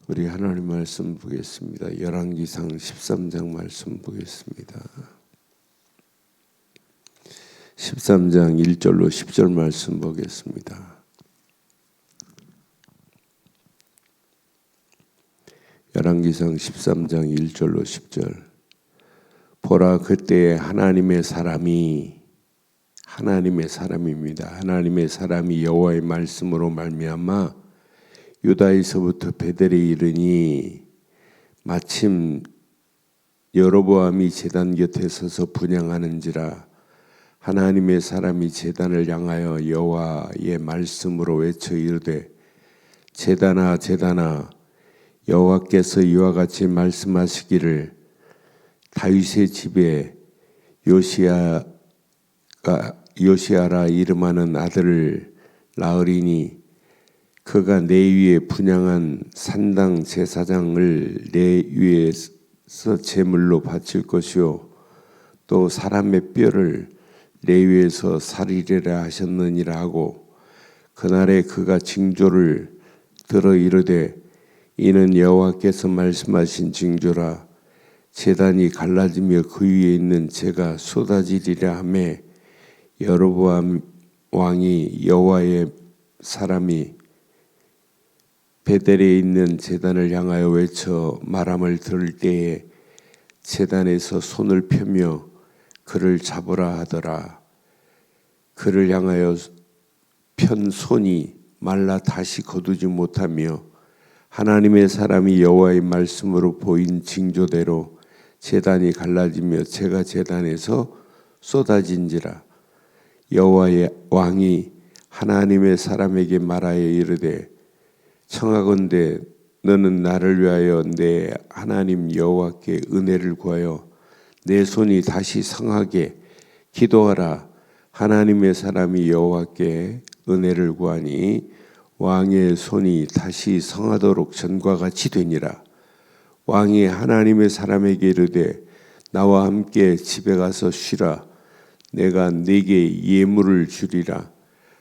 우리 하나님 말씀 보겠습니다. 열왕기상 13장 말씀 보겠습니다. 13장 1절로 10절 말씀 보겠습니다. 열왕기상 13장 1절로 10절. 보라, 그때에 하나님의 사람입니다. 하나님의 사람이 여호와의 말씀으로 말미암아 유다에서부터 베델에 이르니 마침 여로보암이 제단 곁에 서서 분향하는지라. 하나님의 사람이 제단을 향하여 여호와의 말씀으로 외쳐 이르되, 제단아 제단아, 여호와께서 이와 같이 말씀하시기를, 다윗의 집에 요시아라 이름하는 아들을 낳으리니 그가 내 위에 분향한 산당 제사장을 내 위에서 제물로 바칠 것이요, 또 사람의 뼈를 내 위에서 살리리라 하셨느니라 하고, 그날에 그가 징조를 들어 이르되, 이는 여호와께서 말씀하신 징조라. 제단이 갈라지며 그 위에 있는 재가 쏟아지리라 하매, 여로보암 왕이 여호와의 사람이 베델에 있는 제단을 향하여 외쳐 말함을 들을 때에 제단에서 손을 펴며 그를 잡으라 하더라. 그를 향하여 편 손이 말라 다시 거두지 못하며, 하나님의 사람이 여호와의 말씀으로 보인 징조대로 제단이 갈라지며 재가 제단에서 쏟아진지라. 여호와의 왕이 하나님의 사람에게 말하여 이르되, 청하건대 너는 나를 위하여 내 하나님 여호와께 은혜를 구하여 내 손이 다시 성하게 기도하라. 하나님의 사람이 여호와께 은혜를 구하니 왕의 손이 다시 성하도록 전과 같이 되니라. 왕이 하나님의 사람에게 이르되, 나와 함께 집에 가서 쉬라. 내가 네게 예물을 주리라.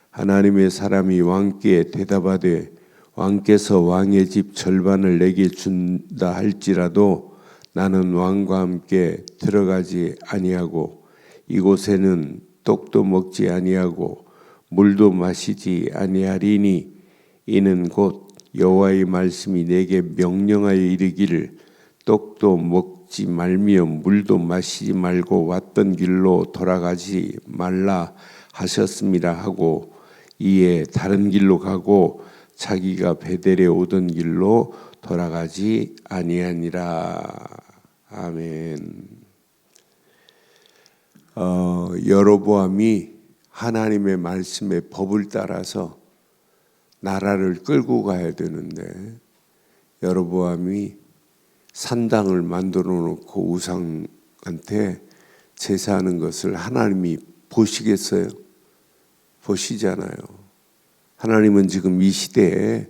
하나님의 사람이 왕께 대답하되, 왕께서 왕의 집 절반을 내게 준다 할지라도 나는 왕과 함께 들어가지 아니하고 이곳에는 떡도 먹지 아니하고 물도 마시지 아니하리니, 이는 곧 여호와의 말씀이 내게 명령하여 이르기를, 떡도 먹지 말며 물도 마시지 말고 왔던 길로 돌아가지 말라 하셨습니다 하고, 이에 다른 길로 가고 자기가 베델에 오던 길로 돌아가지 아니하니라. 아멘. 여로보암이 하나님의 말씀에 법을 따라서 나라를 끌고 가야 되는데, 여로보암이 산당을 만들어 놓고 우상한테 제사하는 것을 하나님이 보시겠어요? 보시잖아요. 하나님은 지금 이 시대에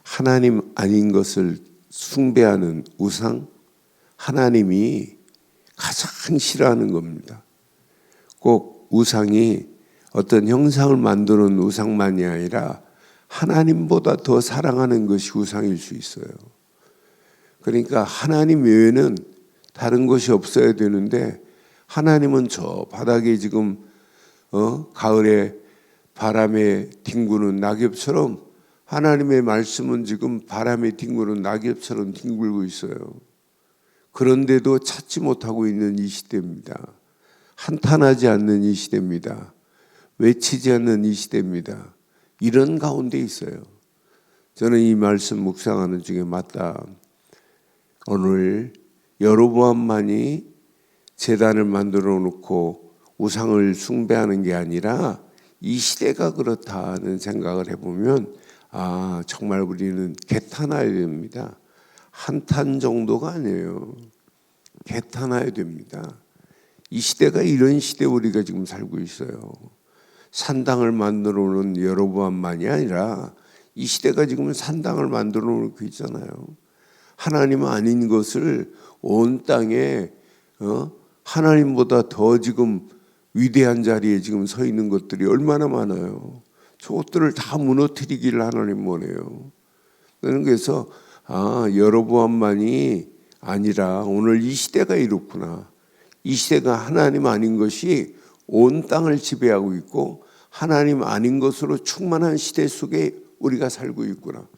하나님 아닌 것을 숭배하는 우상, 하나님이 가장 싫어하는 겁니다. 꼭 우상이 어떤 형상을 만드는 우상만이 아니라 하나님보다 더 사랑하는 것이 우상일 수 있어요. 그러니까 하나님 외에는 다른 것이 없어야 되는데, 하나님은 저 바닥에 지금 가을에 바람에 뒹구는 낙엽처럼, 하나님의 말씀은 지금 바람에 뒹구는 낙엽처럼 뒹굴고 있어요. 그런데도 찾지 못하고 있는 이 시대입니다. 한탄하지 않는 이 시대입니다. 외치지 않는 이 시대입니다. 이런 가운데 있어요. 저는 이 말씀 묵상하는 중에 맞다, 오늘 여로보암만이 제단을 만들어 놓고 우상을 숭배하는 게 아니라 이 시대가 그렇다는 생각을 해보면, 정말 우리는 개탄해야 됩니다. 한탄 정도가 아니에요. 개탄해야 됩니다. 이 시대가 이런 시대 우리가 지금 살고 있어요. 산당을 만들어 놓은 여로보암만이 아니라 이 시대가 지금 산당을 만들어 놓고 있잖아요. 하나님 아닌 것을 온 땅에 하나님보다 더 지금 위대한 자리에 지금 서 있는 것들이 얼마나 많아요. 저것들을 다 무너뜨리기를 하나님 원해요. 그래서 여로보암만이 아니라 오늘 이 시대가 이렇구나. 이 시대가 하나님 아닌 것이 온 땅을 지배하고 있고 하나님 아닌 것으로 충만한 시대 속에 우리가 살고 있구나.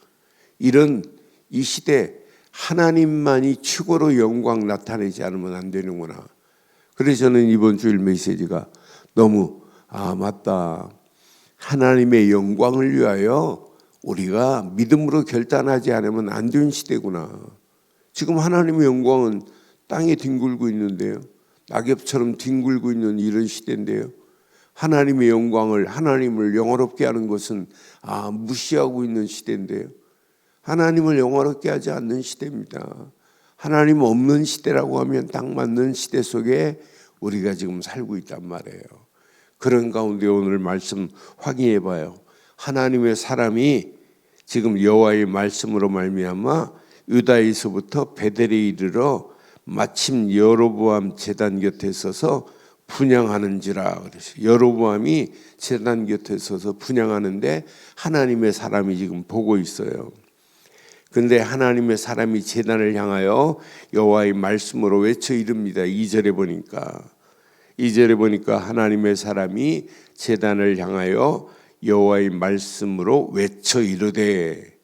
이런 이 시대 하나님만이 최고로 영광 나타내지 않으면 안 되는구나. 그래서 저는 이번 주일 메시지가 너무 맞다. 하나님의 영광을 위하여 우리가 믿음으로 결단하지 않으면 안 되는 시대구나. 지금 하나님의 영광은 땅에 뒹굴고 있는데요. 낙엽처럼 뒹굴고 있는 이런 시대인데요. 하나님의 영광을 하나님을 영화롭게 하는 것은 무시하고 있는 시대인데요. 하나님을 영화롭게 하지 않는 시대입니다. 하나님 없는 시대라고 하면 딱 맞는 시대 속에 우리가 지금 살고 있단 말이에요. 그런 가운데 오늘 말씀 확인해 봐요. 하나님의 사람이 지금 여호와의 말씀으로 말미암아 유다에서부터 베델에 이르러 마침 여로보암 제단 곁에 서서 분향하는지라. 그래서 여로보암이 제단 곁에 서서 분향하는데 하나님의 사람이 지금 보고 있어요. 근데 하나님의 사람이 제단을 향하여 여호와의 말씀으로 외쳐 이릅니다. 2절에 보니까 하나님의 사람이 제단을 향하여 여호와의 말씀으로 외쳐 이르되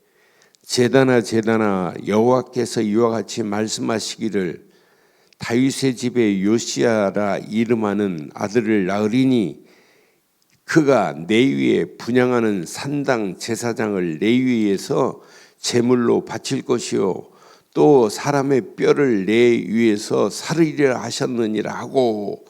제단아 여호와께서 이와 같이 말씀하시기를 다윗의 집에 요시야라 이름하는 아들을 낳으리니 그가 내 위에 분향하는 산당 제사장을 내 위에서 제물로 바칠 것이요 또 사람의 뼈를 내 위에서 살으리라 하셨느니라 하고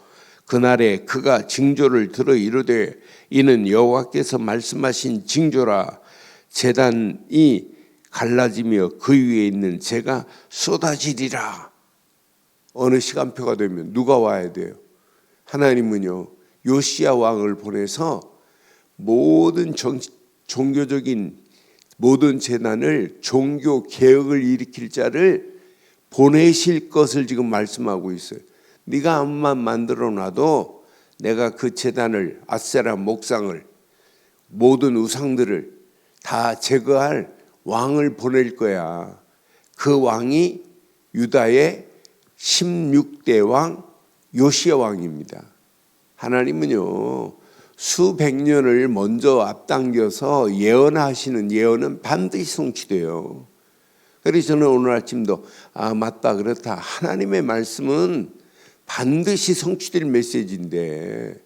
그날에 그가 징조를 들어 이르되 이는 여호와께서 말씀하신 징조라. 제단이 갈라지며 그 위에 있는 재가 쏟아지리라. 어느 시간표가 되면 누가 와야 돼요? 하나님은요 요시야 왕을 보내서 모든 종교적인 모든 재난을 종교 개혁을 일으킬 자를 보내실 것을 지금 말씀하고 있어요. 네가 암만 만들어 놔도 내가 그 제단을 아세라 목상을 모든 우상들을 다 제거할 왕을 보낼 거야. 그 왕이 유다의 16대 왕 요시야 왕입니다. 하나님은요 수백 년을 먼저 앞당겨서 예언하시는 예언은 반드시 성취돼요. 그래서 저는 오늘 아침도 맞다 그렇다. 하나님의 말씀은 반드시 성취될 메시지인데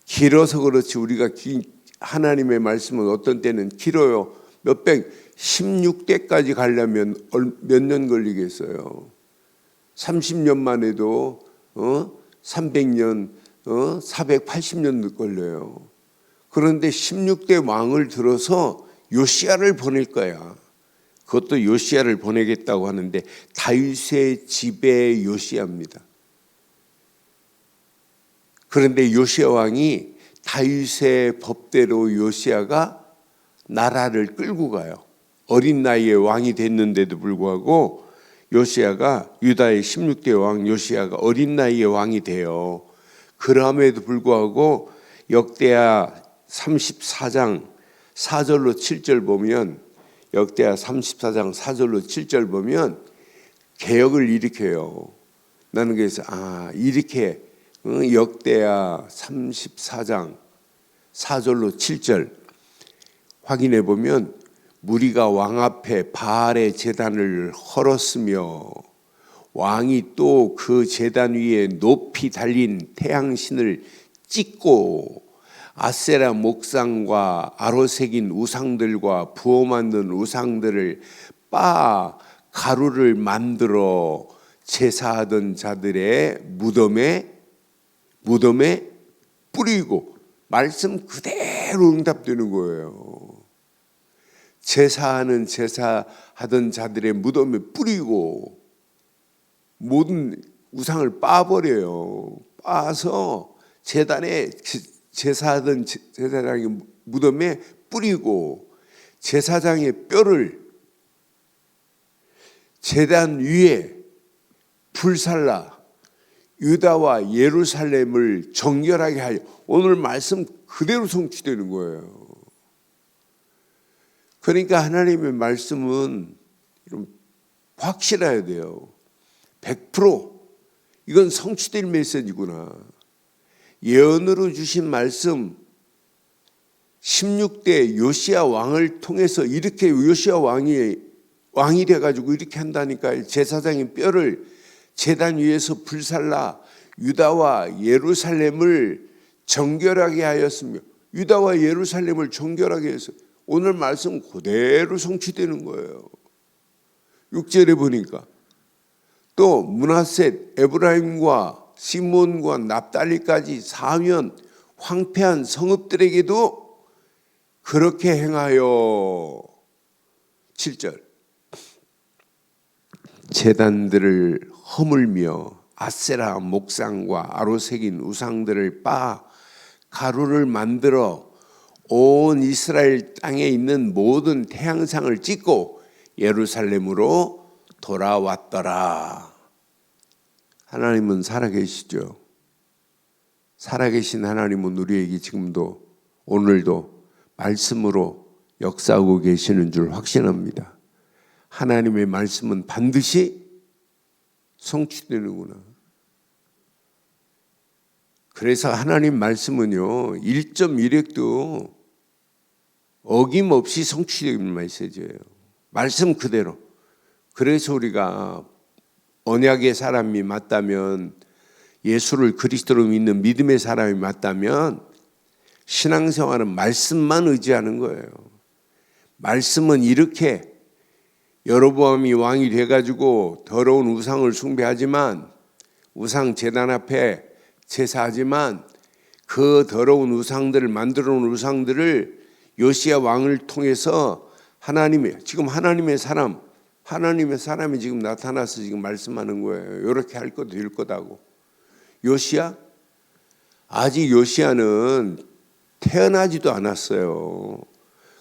길어서 그렇지 우리가 하나님의 말씀은 어떤 때는 길어요. 16대까지 가려면 몇 년 걸리겠어요. 30년만 해도 300년 480년 걸려요. 그런데 16대 왕을 들어서 요시야를 보낼 거야. 그것도 요시야를 보내겠다고 하는데 다윗의 집의 요시야입니다. 그런데 요시야 왕이 다윗의 법대로 요시야가 나라를 끌고 가요. 어린 나이에 왕이 됐는데도 불구하고 요시야가 유다의 16대 왕 요시야가 어린 나이에 왕이 돼요. 그럼에도 불구하고 역대하 34장 4절로 7절 보면 역대하 34장 4절로 7절 보면 개혁을 일으켜요. 나는 그래서 이렇게 역대하 34장 4절로 7절 확인해 보면 무리가 왕 앞에 바알의 제단을 헐었으며 왕이 또 그 제단 위에 높이 달린 태양신을 찍고 아세라 목상과 아로새긴 우상들과 부어 만든 우상들을 빻아 가루를 만들어 제사하던 자들의 무덤에 뿌리고 말씀 그대로 응답되는 거예요. 제사하던 자들의 무덤에 뿌리고 모든 우상을 빻아버려요. 빻아서 제사하던 제사장의 무덤에 뿌리고 제사장의 뼈를 제단 위에 불살라 유다와 예루살렘을 정결하게 하여 오늘 말씀 그대로 성취되는 거예요. 그러니까 하나님의 말씀은 확실해야 돼요. 100% 이건 성취될 메시지구나. 예언으로 주신 말씀 16대 요시야 왕을 통해서 이렇게 요시야 왕이 돼가지고 이렇게 한다니까요. 제사장의 뼈를 제단 위에서 불살라 유다와 예루살렘을 정결하게 하였으며, 유다와 예루살렘을 정결하게 해서 오늘 말씀 그대로 성취되는 거예요. 6절에 보니까 또 므낫셋, 에브라임과 시몬과 납달리까지 사면 황폐한 성읍들에게도 그렇게 행하여. 7절 제단들을 허물며 아세라 목상과 아로 새긴 우상들을 빻아 가루를 만들어 온 이스라엘 땅에 있는 모든 태양상을 찍고 예루살렘으로 돌아왔더라. 하나님은 살아계시죠. 살아계신 하나님은 우리에게 지금도 오늘도 말씀으로 역사하고 계시는 줄 확신합니다. 하나님의 말씀은 반드시 성취되는구나. 그래서 하나님 말씀은요 1.1획도 어김없이 성취되는 메시지예요. 말씀 그대로. 그래서 우리가 언약의 사람이 맞다면, 예수를 그리스도로 믿는 믿음의 사람이 맞다면 신앙생활은 말씀만 의지하는 거예요. 말씀은 이렇게 여로보암이 왕이 돼가지고 더러운 우상을 숭배하지만, 우상 제단 앞에 제사하지만, 그 더러운 우상들을 만들어 놓은 우상들을 요시야 왕을 통해서 지금 하나님의 사람이 지금 나타나서 지금 말씀하는 거예요. 이렇게 할 것도 될 거다고. 요시야? 아직 요시야는 태어나지도 않았어요.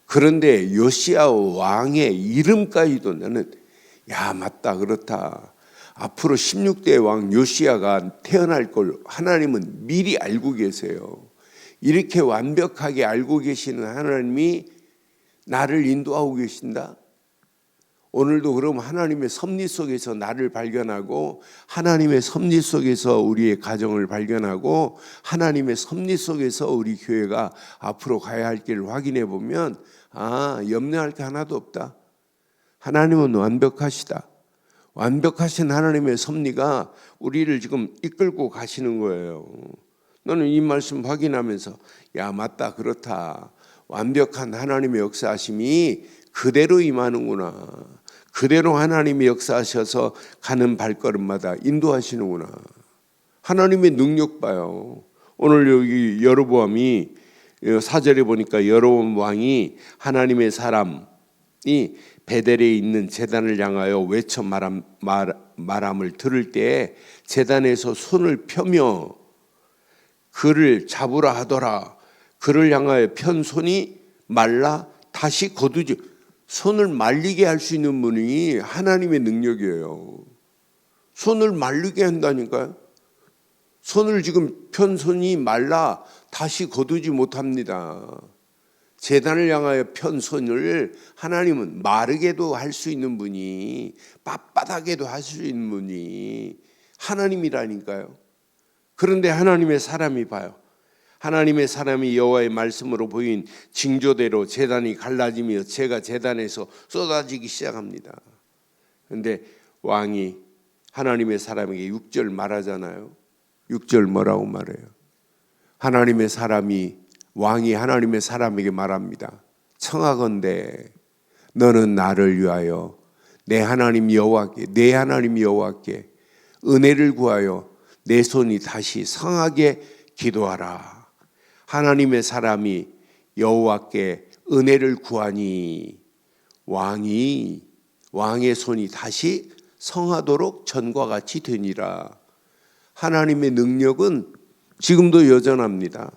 그런데 요시야 왕의 이름까지도 나는 맞다, 그렇다. 앞으로 16대 왕 요시야가 태어날 걸 하나님은 미리 알고 계세요. 이렇게 완벽하게 알고 계시는 하나님이 나를 인도하고 계신다. 오늘도 그럼 하나님의 섭리 속에서 나를 발견하고, 하나님의 섭리 속에서 우리의 가정을 발견하고, 하나님의 섭리 속에서 우리 교회가 앞으로 가야 할 길을 확인해 보면 염려할 게 하나도 없다. 하나님은 완벽하시다. 완벽하신 하나님의 섭리가 우리를 지금 이끌고 가시는 거예요. 너는 이 말씀 확인하면서 맞다, 그렇다. 완벽한 하나님의 역사하심이 그대로 임하는구나. 그대로 하나님이 역사하셔서 가는 발걸음마다 인도하시는구나. 하나님의 능력 봐요. 오늘 여기 여로보암이 4절에 보니까 여로보암 왕이 하나님의 사람이 베델에 있는 제단을 향하여 외쳐 말함을 들을 때 제단에서 손을 펴며 그를 잡으라 하더라. 그를 향하여 편 손이 말라 다시 거두지. 손을 말리게 할 수 있는 분이 하나님의 능력이에요. 손을 말리게 한다니까요. 손을 지금 편 손이 말라 다시 거두지 못합니다. 제단을 향하여 편 손을 하나님은 마르게도 할 수 있는 분이, 빳빳하게도 할 수 있는 분이 하나님이라니까요. 그런데 하나님의 사람이 봐요. 하나님의 사람이 여호와의 말씀으로 보인 징조대로 제단이 갈라지며 재가 제단에서 쏟아지기 시작합니다. 그런데 왕이 하나님의 사람에게 6절 말하잖아요. 6절 뭐라고 말해요? 하나님의 사람이, 왕이 하나님의 사람에게 말합니다. 청하건대 너는 나를 위하여 내 하나님 여호와께 은혜를 구하여 내 손이 다시 성하게 기도하라. 하나님의 사람이 여호와께 은혜를 구하니 왕의 손이 다시 성하도록 전과 같이 되니라. 하나님의 능력은 지금도 여전합니다.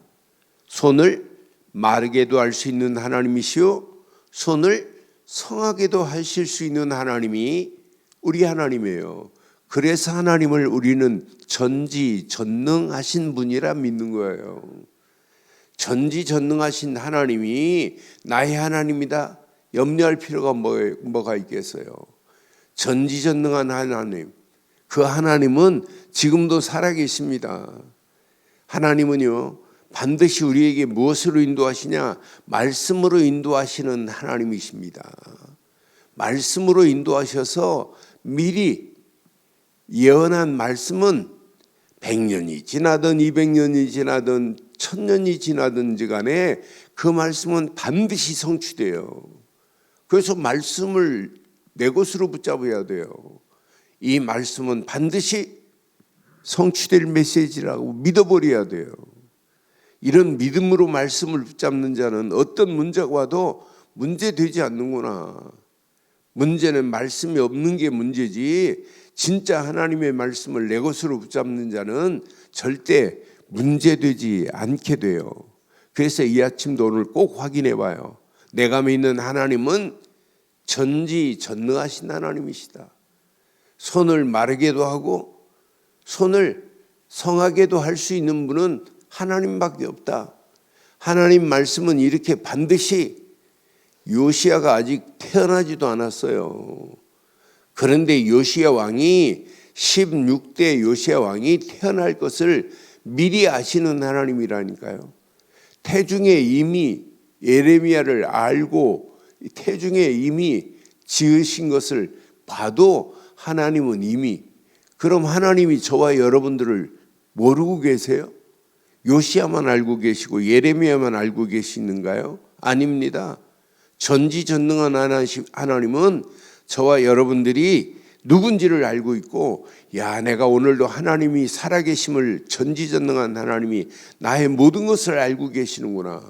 손을 마르게도 할 수 있는 하나님이시요, 손을 성하게도 하실 수 있는 하나님이 우리 하나님이에요. 그래서 하나님을 우리는 전지전능하신 분이라 믿는 거예요. 전지전능하신 하나님이 나의 하나님이다. 염려할 필요가 뭐가 있겠어요. 전지전능한 하나님, 그 하나님은 지금도 살아계십니다. 하나님은요, 반드시 우리에게 무엇으로 인도하시냐? 말씀으로 인도하시는 하나님이십니다. 말씀으로 인도하셔서 미리 예언한 말씀은 100년이 지나든 200년이 지나든 1000년이 지나든지 간에 그 말씀은 반드시 성취돼요. 그래서 말씀을 내 것으로 붙잡아야 돼요. 이 말씀은 반드시 성취될 메시지라고 믿어버려야 돼요. 이런 믿음으로 말씀을 붙잡는 자는 어떤 문제가 와도 문제되지 않는구나. 문제는 말씀이 없는 게 문제지, 진짜 하나님의 말씀을 내 것으로 붙잡는 자는 절대 문제되지 않게 돼요. 그래서 이 아침도 오늘 꼭 확인해 봐요. 내가 믿는 하나님은 전지전능하신 하나님이시다. 손을 마르게도 하고 손을 성하게도 할 수 있는 분은 하나님밖에 없다. 하나님 말씀은 이렇게 반드시, 요시야가 아직 태어나지도 않았어요. 그런데 요시야 왕이 16대 요시야 왕이 태어날 것을 미리 아시는 하나님이라니까요. 태중에 이미 예레미야를 알고 태중에 이미 지으신 것을 봐도 하나님은 이미, 그럼 하나님이 저와 여러분들을 모르고 계세요? 요시야만 알고 계시고 예레미야만 알고 계시는가요? 아닙니다. 전지전능한 하나님은 저와 여러분들이 누군지를 알고 있고, 야, 내가 오늘도 하나님이 살아계심을, 전지전능한 하나님이 나의 모든 것을 알고 계시는구나.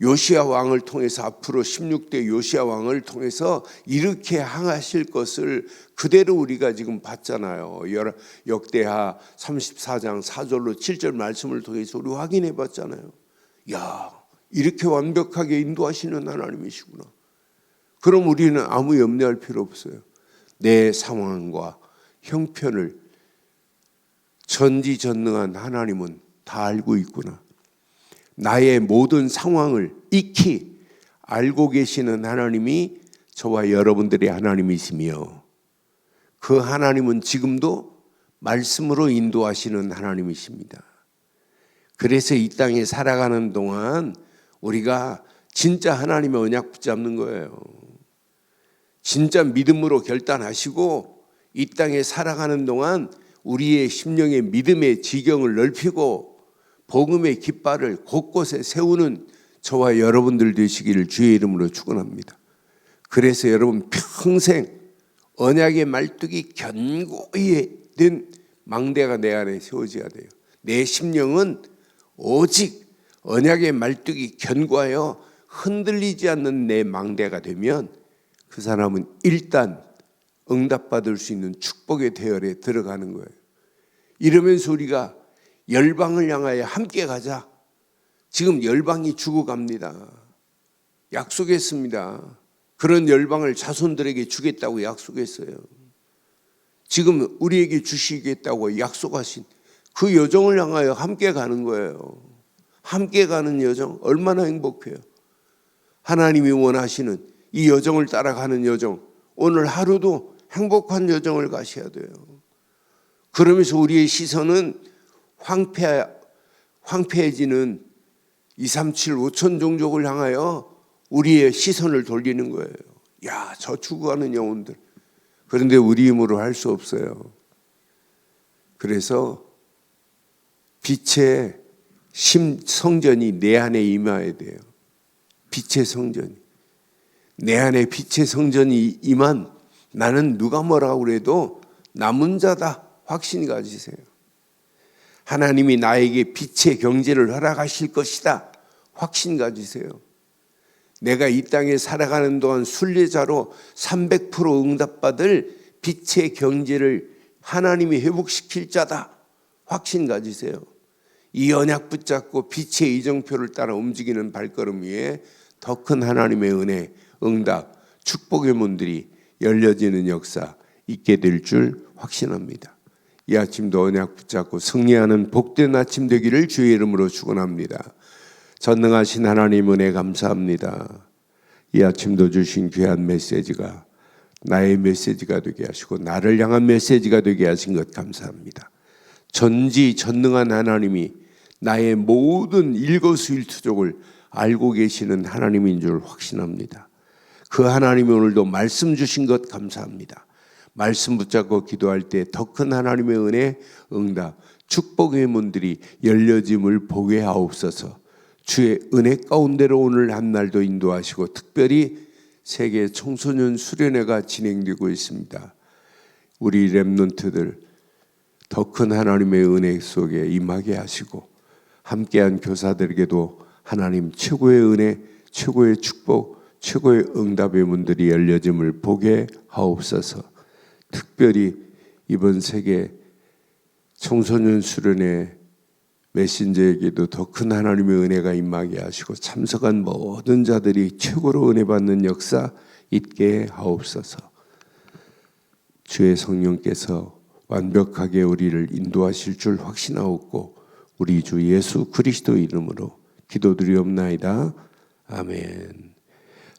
요시야 왕을 통해서, 앞으로 16대 요시야 왕을 통해서 이렇게 행하실 것을 그대로 우리가 지금 봤잖아요. 역대하 34장 4절로 7절 말씀을 통해서 우리 확인해 봤잖아요. 야, 이렇게 완벽하게 인도하시는 하나님이시구나. 그럼 우리는 아무 염려할 필요 없어요. 내 상황과 형편을 전지전능한 하나님은 다 알고 있구나. 나의 모든 상황을 익히 알고 계시는 하나님이 저와 여러분들의 하나님이시며, 그 하나님은 지금도 말씀으로 인도하시는 하나님이십니다. 그래서 이 땅에 살아가는 동안 우리가 진짜 하나님의 언약 붙잡는 거예요. 진짜 믿음으로 결단하시고 이 땅에 살아가는 동안 우리의 심령의 믿음의 지경을 넓히고 복음의 깃발을 곳곳에 세우는 저와 여러분들 되시기를 주의 이름으로 축원합니다. 그래서 여러분 평생 언약의 말뚝이 견고히 된 망대가 내 안에 세워져야 돼요. 내 심령은 오직 언약의 말뚝이 견고하여 흔들리지 않는 내 망대가 되면 그 사람은 일단 응답받을 수 있는 축복의 대열에 들어가는 거예요. 이러면서 우리가 열방을 향하여 함께 가자. 지금 열방이 죽어갑니다. 약속했습니다. 그런 열방을 자손들에게 주겠다고 약속했어요. 지금 우리에게 주시겠다고 약속하신 그 여정을 향하여 함께 가는 거예요. 함께 가는 여정 얼마나 행복해요. 하나님이 원하시는 이 여정을 따라가는 여정, 오늘 하루도 행복한 여정을 가셔야 돼요. 그러면서 우리의 시선은 황폐해지는 237 5천 종족을 향하여 우리의 시선을 돌리는 거예요. 야, 저 죽어가는 영혼들. 그런데 우리 힘으로 할 수 없어요. 그래서 빛의 성전이 내 안에 임해야 돼요. 빛의 성전이. 내 안에 빛의 성전이 임한 나는 누가 뭐라고 그래도 남은 자다. 확신이 가지세요. 하나님이 나에게 빛의 경제를 허락하실 것이다. 확신 가지세요. 내가 이 땅에 살아가는 동안 순례자로 300% 응답받을 빛의 경제를 하나님이 회복시킬 자다. 확신 가지세요. 이 언약 붙잡고 빛의 이정표를 따라 움직이는 발걸음 위에 더 큰 하나님의 은혜, 응답, 축복의 문들이 열려지는 역사 있게 될 줄 확신합니다. 이 아침도 언약 붙잡고 승리하는 복된 아침 되기를 주의 이름으로 축원합니다. 전능하신 하나님 은혜 감사합니다. 이 아침도 주신 귀한 메시지가 나의 메시지가 되게 하시고 나를 향한 메시지가 되게 하신 것 감사합니다. 전지전능한 하나님이 나의 모든 일거수일투족을 알고 계시는 하나님인 줄 확신합니다. 그 하나님이 오늘도 말씀 주신 것 감사합니다. 말씀 붙잡고 기도할 때 더 큰 하나님의 은혜, 응답, 축복의 문들이 열려짐을 보게 하옵소서. 주의 은혜 가운데로 오늘 한 날도 인도하시고 특별히 세계 청소년 수련회가 진행되고 있습니다. 우리 렘넌트들 더 큰 하나님의 은혜 속에 임하게 하시고 함께한 교사들에게도 하나님 최고의 은혜, 최고의 축복, 최고의 응답의 문들이 열려짐을 보게 하옵소서. 특별히 이번 세계 청소년 수련회 메신저에게도 더 큰 하나님의 은혜가 임하게 하시고 참석한 모든 자들이 최고로 은혜 받는 역사 있게 하옵소서. 주의 성령께서 완벽하게 우리를 인도하실 줄 확신하옵고 우리 주 예수 그리스도 이름으로 기도드리옵나이다. 아멘.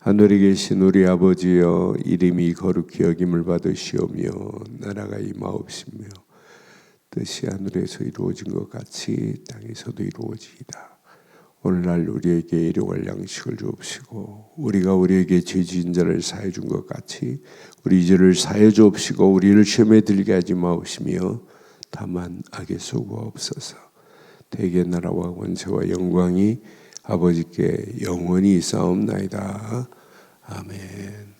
하늘에 계신 우리 아버지여, 이름이 거룩히 여김을 받으시오며 나라가 임하옵시며 뜻이 하늘에서 이루어진 것 같이 땅에서도 이루어지이다. 오늘날 우리에게 일용할 양식을 주옵시고 우리가 우리에게 죄 지은 자를 사해 준 것 같이 우리 죄를 사해 주옵시고 우리를 시험에 들게 하지 마옵시며 다만 악에 쏘고옵소서. 대개 나라와 권세와 영광이 아버지께 영원히 있사옵나이다. 아멘.